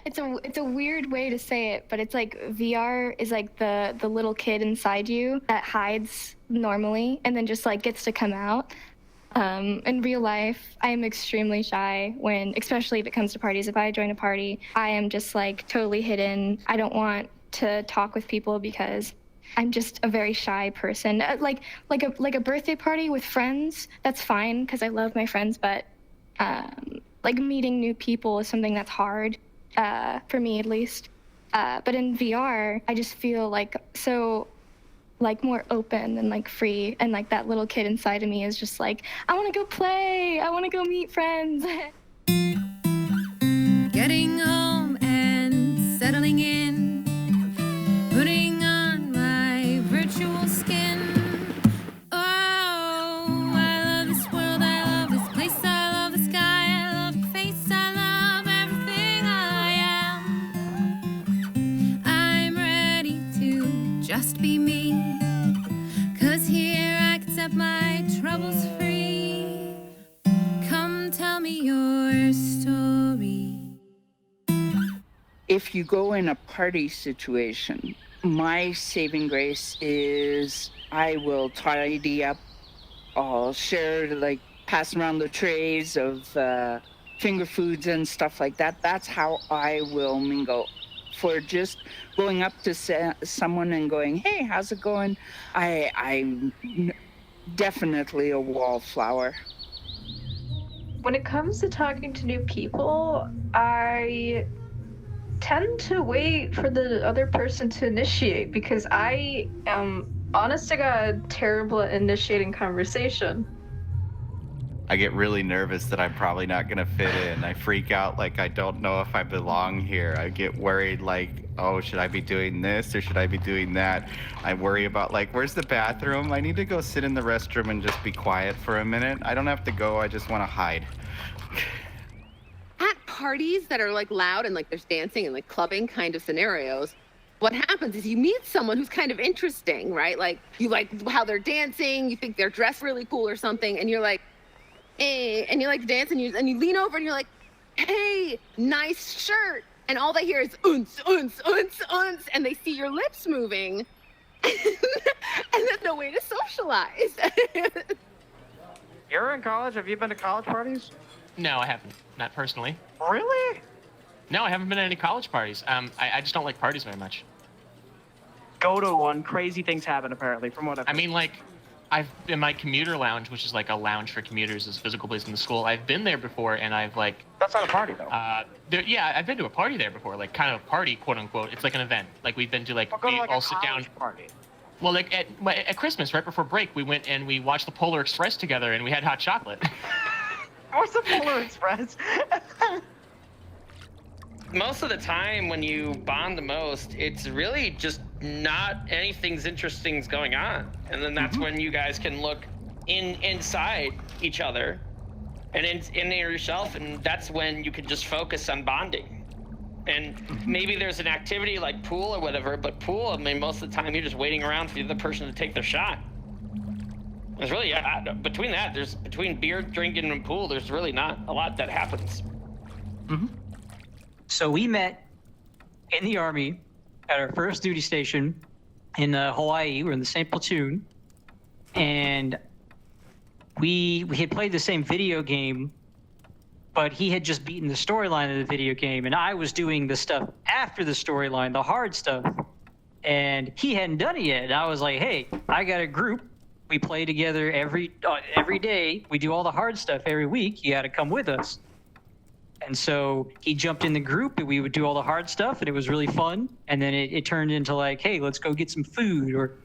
it's a weird way to say it, but it's like VR is like the little kid inside you that hides normally and then just like gets to come out. In real life, I am extremely shy especially if it comes to parties. If I join a party, I am just like totally hidden. I don't want to talk with people because I'm just a very shy person. Like a birthday party with friends, that's fine because I love my friends, but like meeting new people is something that's hard for me at least. But in VR, I just feel like so like more open and like free, and like that little kid inside of me is just like, I want to go play, I want to go meet friends. Getting home and settling in, putting on my virtual skin. Oh, I love this world, I love this place, I love the sky, I love your face, I love everything I am. I'm ready to just be me. My troubles free. Come tell me your story. If you go in a party situation, my saving grace is I will tidy up. I'll share, like, pass around the trays of finger foods and stuff like that. That's how I will mingle. For just going up to someone and going, hey, how's it going? I'm definitely a wallflower. When it comes to talking to new people, I tend to wait for the other person to initiate because I am, honest to God, terrible at initiating conversation. I get really nervous that I'm probably not going to fit in. I freak out like I don't know if I belong here. I get worried like, oh, should I be doing this or should I be doing that? I worry about like, where's the bathroom? I need to go sit in the restroom and just be quiet for a minute. I don't have to go. I just want to hide. At parties that are like loud and like there's dancing and like clubbing kind of scenarios, what happens is you meet someone who's kind of interesting, right? Like you like how they're dancing, you think they're dressed really cool or something, and you're like, hey, and you like dance and you lean over and you're like, hey, nice shirt. And all they hear is unce, unce, unce, unce, and they see your lips moving. And there's no way to socialize. You're in college? Have you been to college parties? No, I haven't. Not personally. Really? No, I haven't been to any college parties. I just don't like parties very much. Go to one. Crazy things happen, apparently, from what I've heard. I mean, like, I've in my commuter lounge, which is like a lounge for commuters, is a physical place in the school. I've been there before, and I've like. That's not a party though. Yeah, I've been to a party there before, like kind of a party, quote unquote. It's like an event. Like we've been to like Go to, we like, all a sit down. party. Well, like at Christmas, right before break, we went and we watched the Polar Express together, and we had hot chocolate. What's the Polar Express? Most of the time when you bond the most, it's really just not anything's interesting's going on. And then that's when you guys can look inside each other and in yourself, and that's when you can just focus on bonding. And maybe there's an activity like pool or whatever, but pool, I mean, most of the time you're just waiting around for the other person to take their shot. There's really, between beer drinking and pool, there's really not a lot that happens. Mm-hmm. So we met in the Army at our first duty station in Hawaii. We're in the same platoon. And we had played the same video game, but he had just beaten the storyline of the video game, and I was doing the stuff after the storyline, the hard stuff. And he hadn't done it yet. And I was like, hey, I got a group. We play together every day. We do all the hard stuff every week. You got to come with us. And so he jumped in the group and we would do all the hard stuff, and it was really fun. And then it turned into like, hey, let's go get some food, or,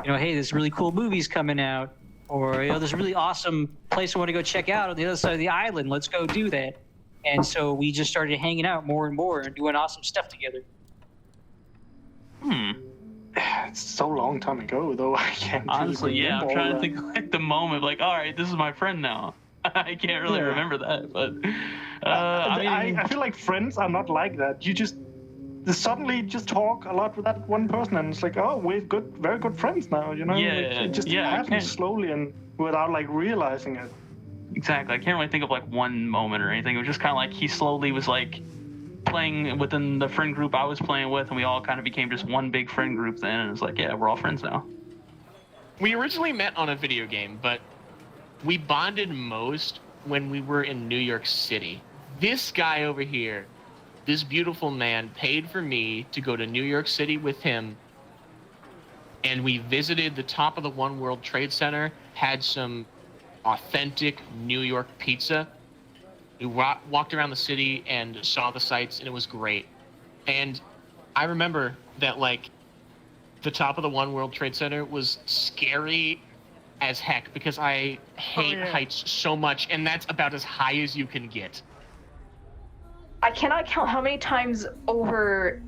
hey, this really cool movie's coming out, or, there's a really awesome place I want to go check out on the other side of the island. Let's go do that. And so we just started hanging out more and more and doing awesome stuff together. It's so long time ago, though. I can't honestly, really yeah, I'm trying to that. think like the moment, like, all right, this is my friend now. I can't really remember that, but I feel like friends are not like that. You just suddenly just talk a lot with that one person, and it's like, oh, we're very good friends now. Yeah, like, it just happens slowly and without like realizing it. Exactly. I can't really think of like one moment or anything. It was just kind of like he slowly was like playing within the friend group I was playing with, and we all kind of became just one big friend group then, and it's like, yeah, we're all friends now. We originally met on a video game, but we bonded most when we were in New York City. This guy over here, this beautiful man, paid for me to go to New York City with him, and we visited the top of the One World Trade Center, had some authentic New York pizza. We walked around the city and saw the sights, and it was great. And I remember that, like, the top of the One World Trade Center was scary as heck because I hate heights so much, and that's about as high as you can get. I cannot count how many times over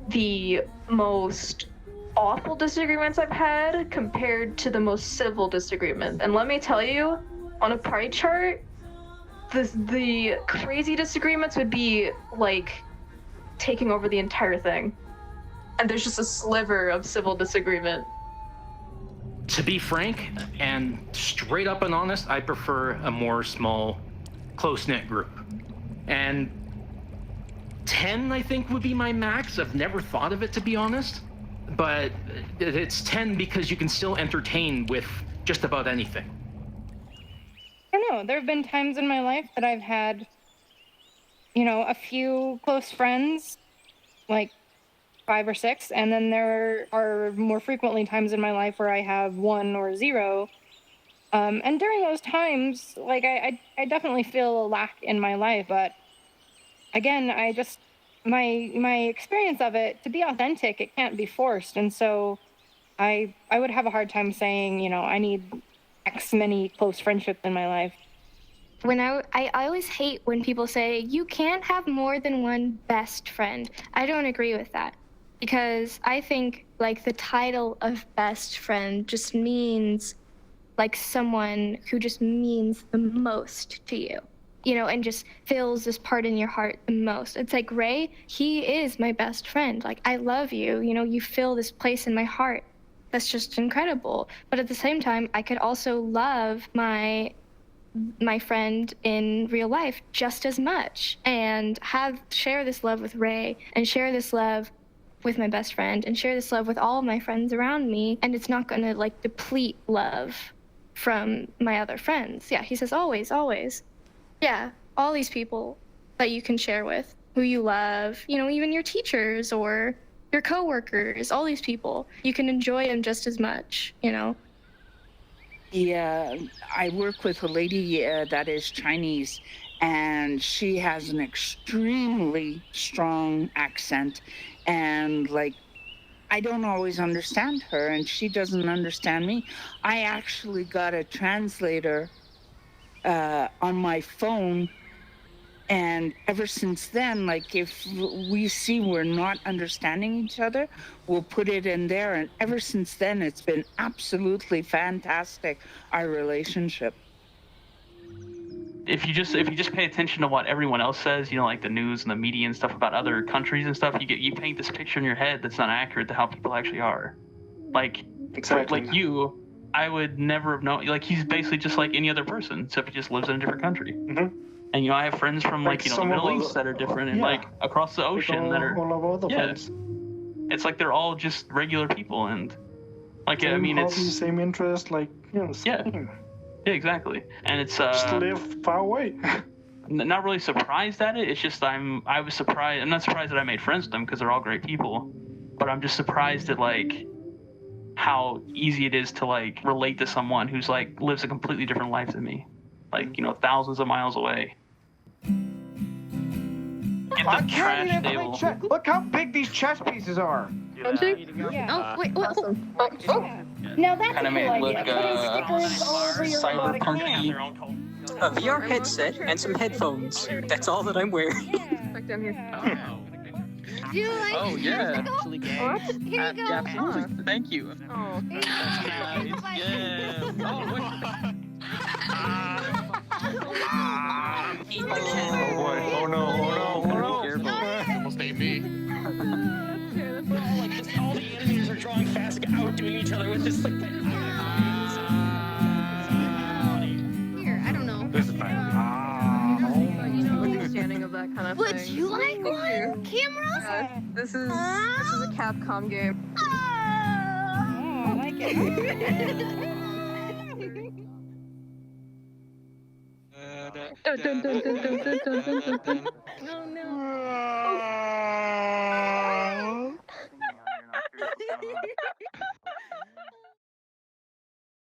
the most awful disagreements I've had compared to the most civil disagreements. And let me tell you, on a pie chart, the crazy disagreements would be like taking over the entire thing. And there's just a sliver of civil disagreement. To be frank and straight up and honest, I prefer a more small, close-knit group. And 10, I think, would be my max. I've never thought of it, to be honest. But it's 10 because you can still entertain with just about anything. I don't know. There have been times in my life that I've had, you know, a few close friends, like 5 or 6, and then there are more frequently times in my life where I have 1 or 0. And during those times, like, I definitely feel a lack in my life, but again, my experience of it, to be authentic, it can't be forced, and so I would have a hard time saying, you know, I need X many close friendships in my life. When I always hate when people say you can't have more than one best friend. I don't agree with that, because I think, like, the title of best friend just means, like, someone who just means the most to you, you know, and just fills this part in your heart the most. It's like Ray, he is my best friend. Like, I love you, you know, you fill this place in my heart. That's just incredible. But at the same time, I could also love my friend in real life just as much, and share this love with Ray, and share this love with my best friend, and share this love with all of my friends around me, and it's not gonna, like, deplete love from my other friends. Yeah, he says always, always. Yeah, all these people that you can share with, who you love, you know, even your teachers or your coworkers, all these people, you can enjoy them just as much, you know? Yeah, I work with a lady that is Chinese, and she has an extremely strong accent, and, like, I don't always understand her, and she doesn't understand me. I actually got a translator on my phone, and ever since then, like, if we see we're not understanding each other, we'll put it in there, and ever since then it's been absolutely fantastic, our relationship. If you just pay attention to what everyone else says, you know, like the news and the media and stuff about other countries and stuff, you paint this picture in your head that's not accurate to how people actually are. Like, Exactly. like you, I would never have known. Like, he's basically just like any other person, except he just lives in a different country. Mm-hmm. And, you know, I have friends from, like, you know, the Middle East that are different, and, like, across the ocean that are, all over the place. it's like they're all just regular people, and, like, Same I mean, hobby, it's, same interest, like, you know, yeah, same. yeah, exactly. And it's, Just live far away. not really surprised at it. It's just I was surprised. I'm not surprised that I made friends with them because they're all great people, but I'm just surprised at, like, how easy it is to, like, relate to someone who's, like, lives a completely different life than me, like, you know, thousands of miles away. I can't even play chess. Look how big these chess pieces are. Yeah. Oh, wait, awesome. Now that's Kinda a made cool it look, idea. Putting stickers all over your robotic hand. A VR headset and some headphones. That's all that I'm wearing. Back down here. Do you like Oh, yeah. Whimsical? Here you go. Yeah, absolutely. Thank you. Oh, Oh boy. Oh no. Careful. Almost ate me. All the enemies are drawing fast, outdoing each other with this, like. Here, I don't know. This is fine. Understanding of that kind of Would thing. you like Thank you. Cameras? Yeah, this is a Capcom game. Oh, I like it. Dun, dun, dun, dun, dun, dun, dun, dun, dun. Oh no.